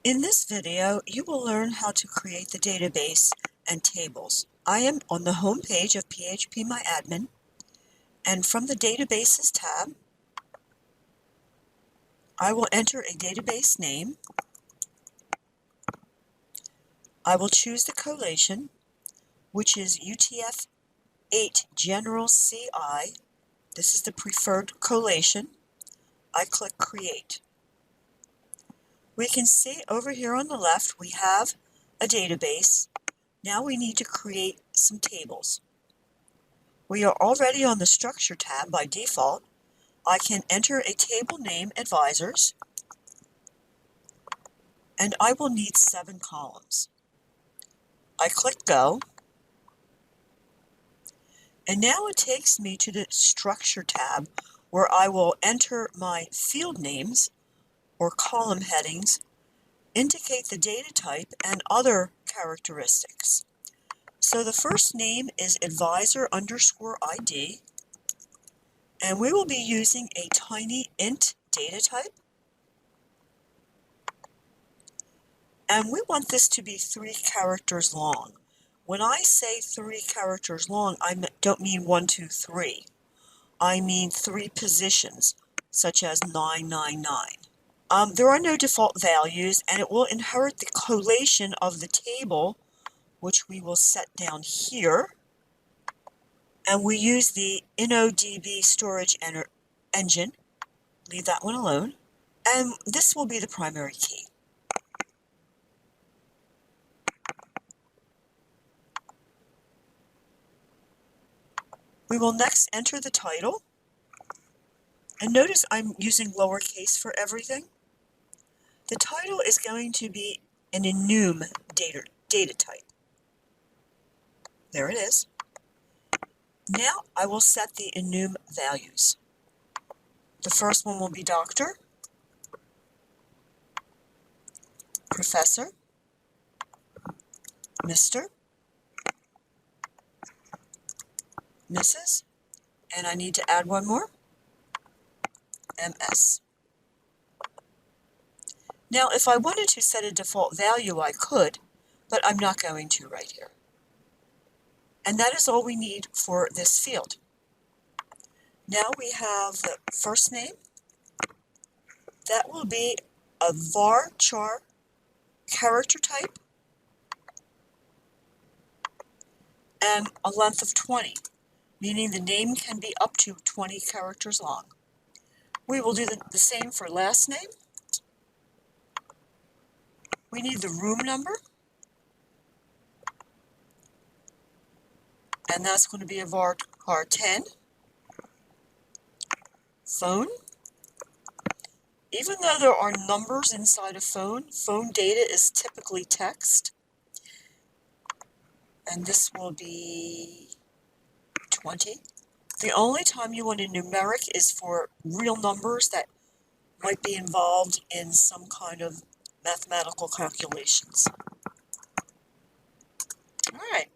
In this video, you will learn how to create the database and tables. I am on the home page of PHP MyAdmin, and from the Databases tab, I will enter a database name. I will choose the collation, which is UTF-8 General CI. This is the preferred collation. I click Create. We can see over here on the left we have a database. Now we need to create some tables. We are already on the Structure tab by default. I can enter a table name Advisors, and I will need 7 columns. I click Go, and now it takes me to the Structure tab where I will enter my field names or column headings, indicate the data type, and other characteristics. So the first name is advisor_ID, and we will be using a tiny int data type. And we want this to be 3 characters long. When I say 3 characters long, I don't mean 1, 2, 3. I mean 3 positions, such as 999. There are no default values, and it will inherit the collation of the table, which we will set down here. And we use the InnoDB storage engine. Leave that one alone. And this will be the primary key. We will next enter the title. And notice I'm using lowercase for everything. The title is going to be an enum data type. There it is. Now I will set the enum values. The first one will be Doctor, Professor, Mr., Mrs., and I need to add one more, MS. Now if I wanted to set a default value, I could, but I'm not going to right here. And that is all we need for this field. Now we have the first name. That will be a varchar character type and a length of 20, meaning the name can be up to 20 characters long. We will do the same for last name. We need the room number, and that's going to be a varchar 10. Phone. Even though there are numbers inside a phone data is typically text, and this will be 20. The only time you want a numeric is for real numbers that might be involved in some kind of mathematical calculations. All right,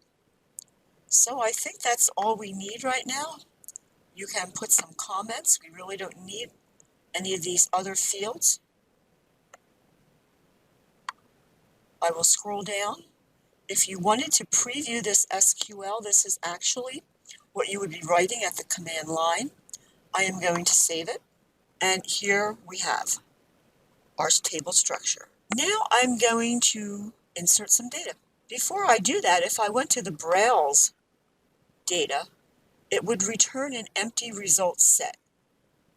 so I think that's all we need right now. You can put some comments. We really don't need any of these other fields. I will scroll down. If you wanted to preview this SQL, this is actually what you would be writing at the command line. I am going to save it, and here we have our table structure. Now I'm going to insert some data. Before I do that, if I went to the browse data, it would return an empty results set,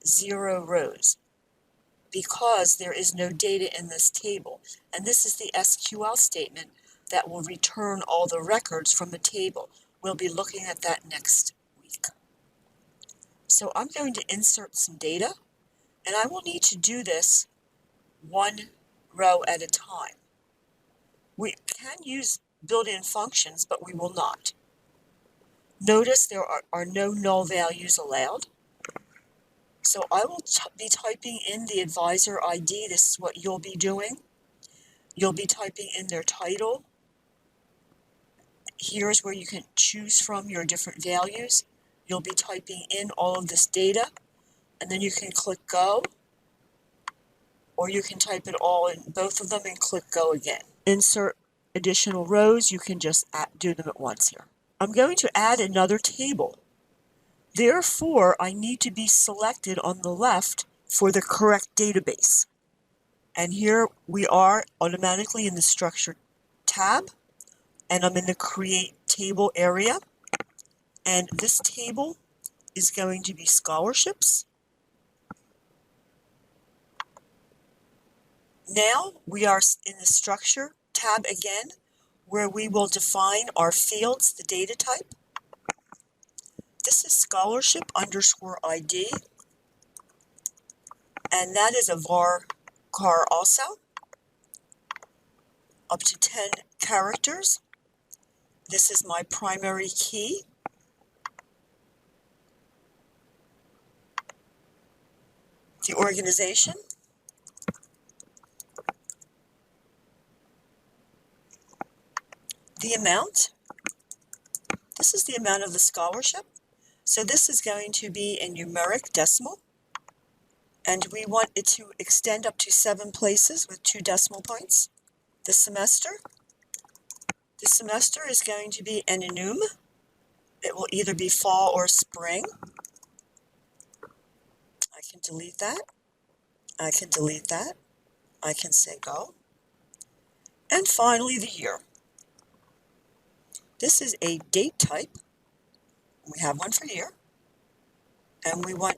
0 rows, because there is no data in this table. And this is the SQL statement that will return all the records from the table. We'll be looking at that next week. So I'm going to insert some data, and I will need to do this 1 row at a time. We can use built-in functions, but we will not. Notice there are no null values allowed. So I will be typing in the advisor ID. This is what you'll be doing. You'll be typing in their title. Here's where you can choose from your different values. You'll be typing in all of this data, and then you can click Go. or you can type it all in both of them and click go again. Insert additional rows, you can just do them at once here. I'm going to add another table. Therefore, I need to be selected on the left for the correct database. And here we are automatically in the Structure tab, and I'm in the Create Table area. And this table is going to be scholarships. Now we are in the Structure tab again, where we will define our fields, the data type. This is scholarship underscore ID, and that is a var char also, up to 10 characters. This is my primary key. The organization. The amount. This is the amount of the scholarship. So this is going to be a numeric decimal. And we want it to extend up to 7 places with 2 decimal points. The semester. The semester is going to be an enum. It will either be fall or spring. I can delete that. I can delete that. I can say go. And finally, the year. This is a date type. We have one for year. And we want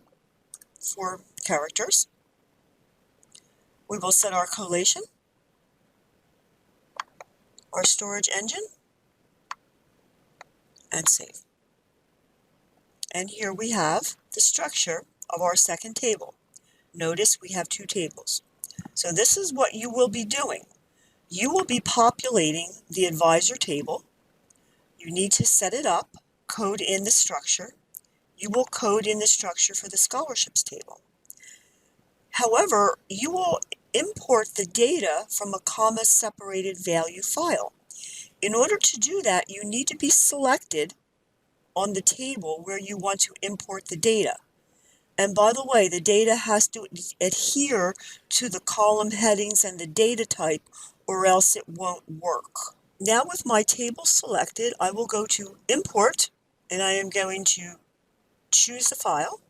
4 characters. We will set our collation, our storage engine, and save. And here we have the structure of our second table. Notice we have 2 tables. So this is what you will be doing. You will be populating the advisor table. You need to set it up, code in the structure. You will code in the structure for the scholarships table. However, you will import the data from a comma-separated value file. In order to do that, you need to be selected on the table where you want to import the data. And by the way, the data has to adhere to the column headings and the data type, or else it won't work. Now with my table selected, I will go to Import, and I am going to choose the file,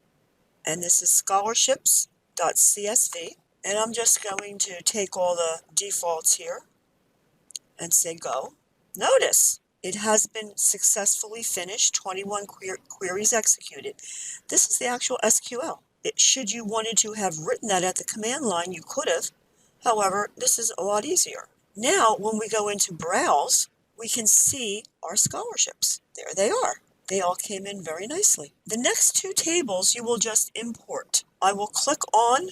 and this is scholarships.csv, and I'm just going to take all the defaults here and say go. Notice it has been successfully finished, 21 queries executed. This is the actual SQL. Should you wanted to have written that at the command line, you could have. However, this is a lot easier. Now, when we go into Browse, we can see our scholarships. There they are. They all came in very nicely. The next 2 tables you will just import. I will click on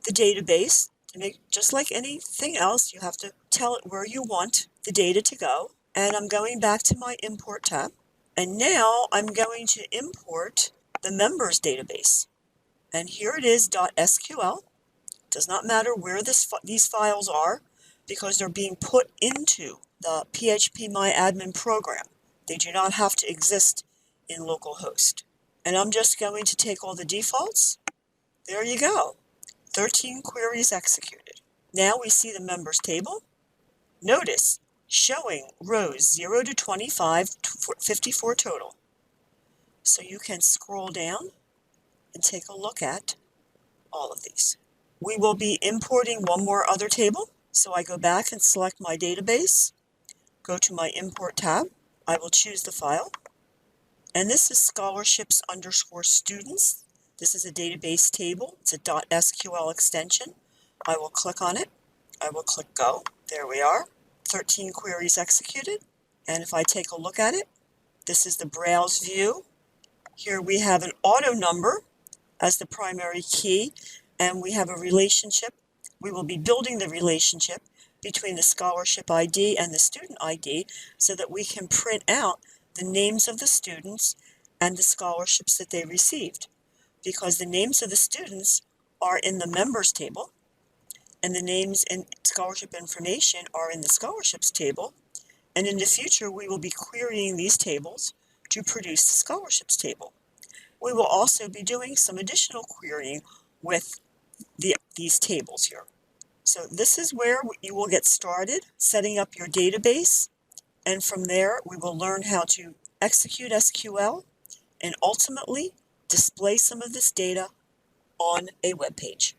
the database. To make, just like anything else, you have to tell it where you want the data to go. And I'm going back to my Import tab. And now I'm going to import the members database. And here it is, .sql. Does not matter where these files are, because they're being put into the PHP MyAdmin program. They do not have to exist in localhost. And I'm just going to take all the defaults. There you go. 13 queries executed. Now we see the members table. Notice, showing rows 0 to 25, 54 total. So you can scroll down and take a look at all of these. We will be importing one more other table. So I go back and select my database, go to my Import tab. I will choose the file. And this is scholarships underscore students. This is a database table. It's a .sql extension. I will click on it. I will click go. There we are. 13 queries executed. And if I take a look at it, this is the browse view. Here we have an auto number as the primary key, and we have a relationship. We will be building the relationship between the scholarship ID and the student ID so that we can print out the names of the students and the scholarships that they received. Because the names of the students are in the members table, and the names and scholarship information are in the scholarships table. And in the future, we will be querying these tables to produce the scholarships table. We will also be doing some additional querying with these tables here. So this is where you will get started setting up your database, and from there we will learn how to execute SQL and ultimately display some of this data on a web page.